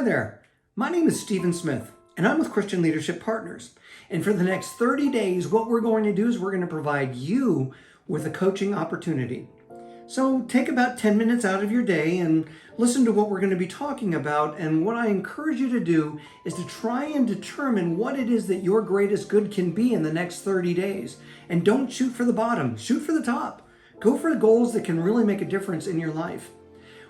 there. My name is Stephen Smith, and I'm with Christian Leadership Partners. And for the next 30 days, what we're going to do is we're going to provide you with a coaching opportunity. So take about 10 minutes out of your day and listen to what we're going to be talking about. And what I encourage you to do is to try and determine what it is that your greatest good can be in the next 30 days. And don't shoot for the bottom, shoot for the top. Go for the goals that can really make a difference in your life.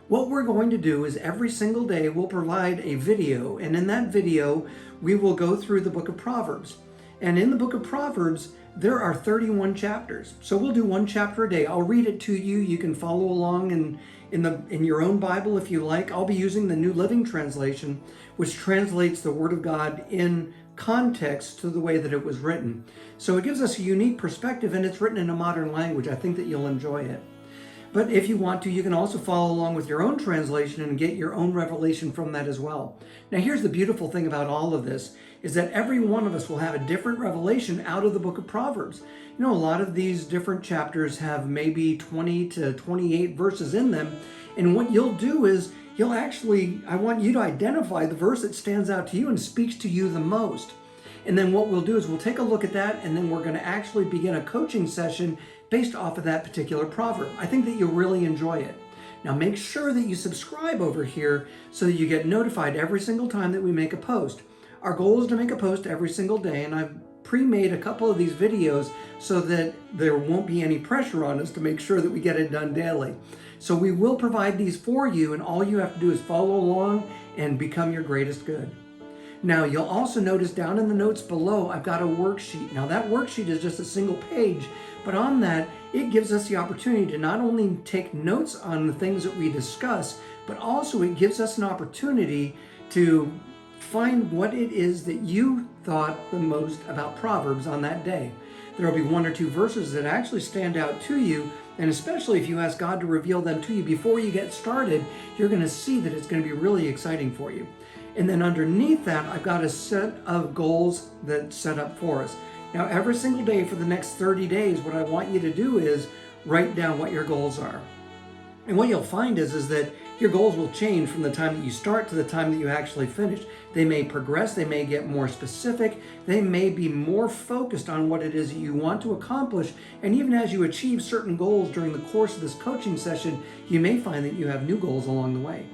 What we're going to do is every single day we'll provide a video, and in that video we will go through the book of Proverbs. And in the book of Proverbs there are 31 chapters. So we'll do one chapter a day. I'll read it to you. You can follow along in your own Bible if you like. I'll be using the New Living Translation, which translates the Word of God in context to the way that it was written. So it gives us a unique perspective, and it's written in a modern language. I think that you'll enjoy it. But if you want to, you can also follow along with your own translation and get your own revelation from that as well. Now, here's the beautiful thing about all of this, is that every one of us will have a different revelation out of the book of Proverbs. You know, a lot of these different chapters have maybe 20 to 28 verses in them. And what you'll do is I want you to identify the verse that stands out to you and speaks to you the most. And then what we'll do is we'll take a look at that, and then we're going to actually begin a coaching session based off of that particular proverb. I think that you'll really enjoy it. Now make sure that you subscribe over here so that you get notified every single time that we make a post. Our goal is to make a post every single day, and I've pre-made a couple of these videos so that there won't be any pressure on us to make sure that we get it done daily. So we will provide these for you, and all you have to do is follow along and become your greatest good. Now, you'll also notice down in the notes below, I've got a worksheet. Now, that worksheet is just a single page, but on that, it gives us the opportunity to not only take notes on the things that we discuss, but also it gives us an opportunity to find what it is that you thought the most about Proverbs on that day. There will be one or two verses that actually stand out to you, and especially if you ask God to reveal them to you before you get started, you're going to see that it's going to be really exciting for you. And then underneath that, I've got a set of goals that's set up for us. Now, every single day for the next 30 days, what I want you to do is write down what your goals are. And what you'll find is that your goals will change from the time that you start to the time that you actually finish. They may progress, they may get more specific, they may be more focused on what it is that you want to accomplish. And even as you achieve certain goals during the course of this coaching session, you may find that you have new goals along the way.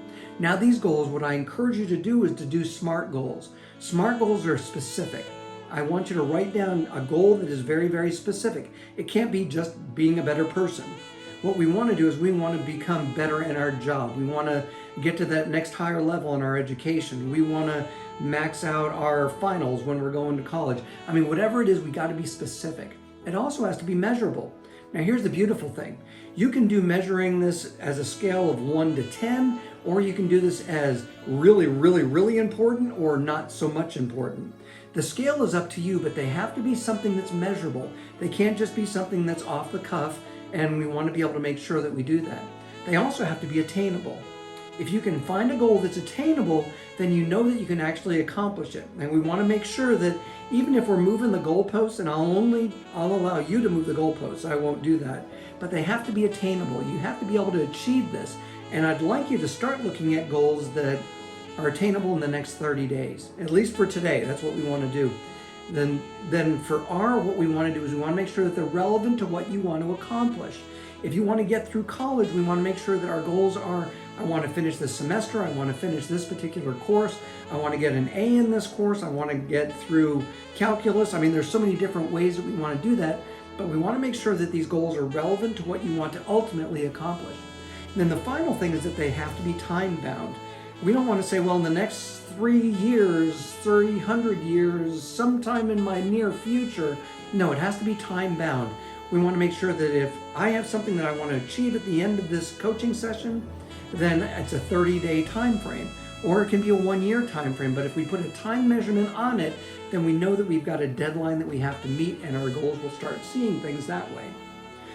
Now, these goals, what I encourage you to do is to do SMART goals. SMART goals are specific. I want you to write down a goal that is very, very specific. It can't be just being a better person. What we want to do is we want to become better in our job. We want to get to that next higher level in our education. We want to max out our finals when we're going to college. I mean, whatever it is, we got to be specific. It also has to be measurable. Now, here's the beautiful thing. You can do measuring this as a scale of 1 to 10, or you can do this as really, really, really important or not so much important. The scale is up to you, but they have to be something that's measurable. They can't just be something that's off the cuff, and we want to be able to make sure that we do that. They also have to be attainable. If you can find a goal that's attainable, then you know that you can actually accomplish it. And we want to make sure that even if we're moving the goalposts, and I'll allow you to move the goalposts, I won't do that, but they have to be attainable. You have to be able to achieve this. And I'd like you to start looking at goals that are attainable in the next 30 days, at least for today. That's what we want to do. Then what we want to do is we want to make sure that they're relevant to what you want to accomplish. If you want to get through college, we want to make sure that our goals are, I want to finish this semester, I want to finish this particular course, I want to get an A in this course, I want to get through calculus. I mean, there's so many different ways that we want to do that, but we want to make sure that these goals are relevant to what you want to ultimately accomplish. And then the final thing is that they have to be time-bound. We don't want to say, well, in the next 3 years, 300 years, sometime in my near future. No, it has to be time-bound. We want to make sure that if I have something that I want to achieve at the end of this coaching session, then it's a 30-day time frame, or it can be a 1-year time frame. But if we put a time measurement on it, then we know that we've got a deadline that we have to meet, and our goals will start seeing things that way.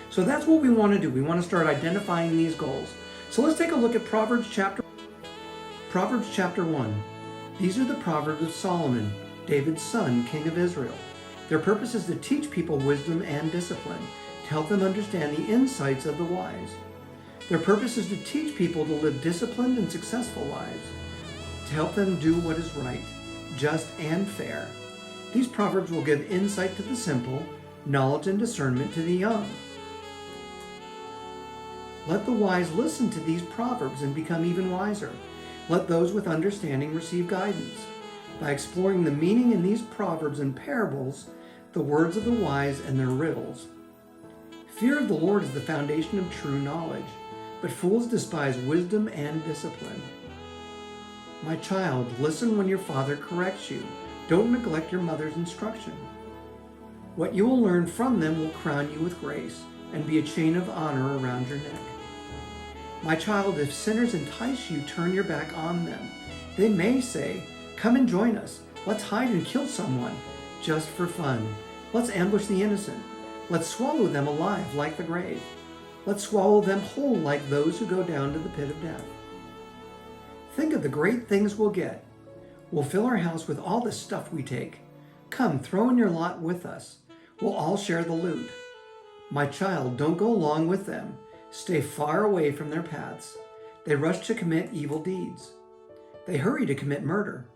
So that's what we want to do. We want to start identifying these goals. So let's take a look at Proverbs chapter 1. These are the Proverbs of Solomon, David's son, king of Israel. Their purpose is to teach people wisdom and discipline, to help them understand the insights of the wise. Their purpose is to teach people to live disciplined and successful lives. to help them do what is right, just, and fair. These proverbs will give insight to the simple, knowledge and discernment to the young. Let the wise listen to these proverbs and become even wiser. Let those with understanding receive guidance. By exploring the meaning in these proverbs and parables, the words of the wise and their riddles. Fear of the Lord is the foundation of true knowledge, but fools despise wisdom and discipline. My child, listen when your father corrects you. Don't neglect your mother's instruction. What you will learn from them will crown you with grace and be a chain of honor around your neck. My child, if sinners entice you, turn your back on them. They may say, "Come and join us. Let's hide and kill someone, just for fun. Let's ambush the innocent. Let's swallow them alive like the grave. Let's swallow them whole like those who go down to the pit of death." Think of the great things we'll get. We'll fill our house with all the stuff we take. Come, throw in your lot with us. We'll all share the loot. My child, don't go along with them. Stay far away from their paths. They rush to commit evil deeds. They hurry to commit murder.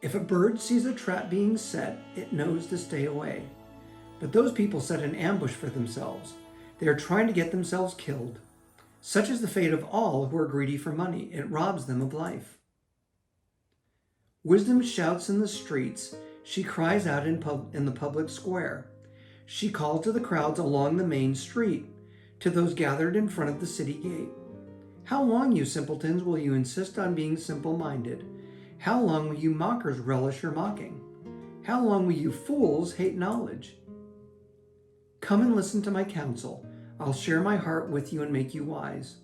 If a bird sees a trap being set, it knows to stay away. But those people set an ambush for themselves. They are trying to get themselves killed. Such is the fate of all who are greedy for money. It robs them of life. Wisdom shouts in the streets. She cries out in the public square. She calls to the crowds along the main street, to those gathered in front of the city gate. How long, you simpletons, will you insist on being simple-minded? How long will you mockers relish your mocking? How long will you fools hate knowledge? Come and listen to my counsel. I'll share my heart with you and make you wise.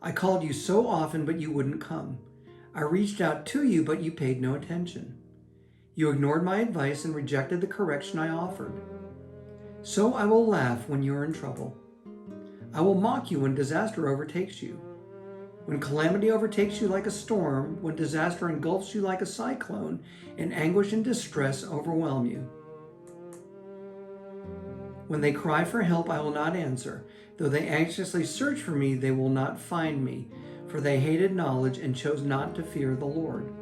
I called you so often, but you wouldn't come. I reached out to you, but you paid no attention. You ignored my advice and rejected the correction I offered. So I will laugh when you are in trouble. I will mock you when disaster overtakes you. When calamity overtakes you like a storm, when disaster engulfs you like a cyclone, and anguish and distress overwhelm you. When they cry for help, I will not answer. Though they anxiously search for me, they will not find me, for they hated knowledge and chose not to fear the Lord.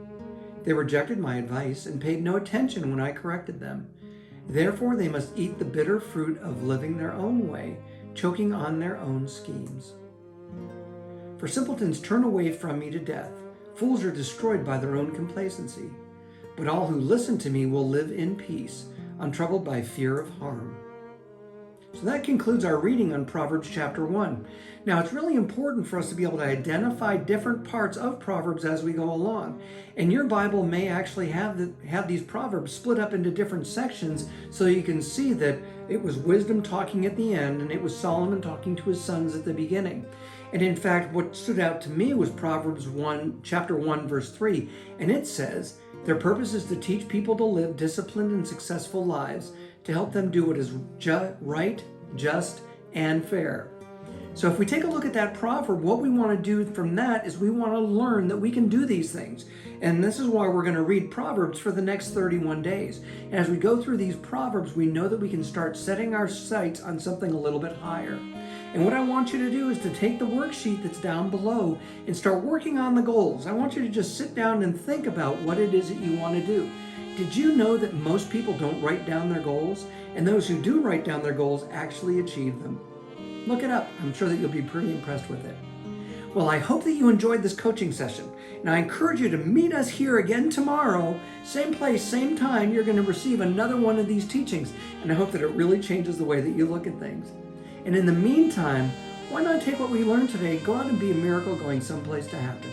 They rejected my advice and paid no attention when I corrected them. Therefore, they must eat the bitter fruit of living their own way, choking on their own schemes. For simpletons turn away from me to death. Fools are destroyed by their own complacency. But all who listen to me will live in peace, untroubled by fear of harm. So that concludes our reading on Proverbs chapter 1. Now, it's really important for us to be able to identify different parts of Proverbs as we go along. And your Bible may actually have these Proverbs split up into different sections so you can see that it was wisdom talking at the end and it was Solomon talking to his sons at the beginning. And in fact, what stood out to me was Proverbs 1, chapter 1, verse 3. And it says, their purpose is to teach people to live disciplined and successful lives, to help them do what is right, just, and fair. So if we take a look at that proverb, what we want to do from that is we want to learn that we can do these things. And this is why we're going to read Proverbs for the next 31 days. And as we go through these Proverbs, we know that we can start setting our sights on something a little bit higher. And what I want you to do is to take the worksheet that's down below and start working on the goals. I want you to just sit down and think about what it is that you want to do. Did you know that most people don't write down their goals? And those who do write down their goals actually achieve them. Look it up. I'm sure that you'll be pretty impressed with it. Well, I hope that you enjoyed this coaching session. And I encourage you to meet us here again tomorrow. Same place, same time. You're going to receive another one of these teachings. And I hope that it really changes the way that you look at things. And in the meantime, why not take what we learned today, go out and be a miracle going someplace to happen.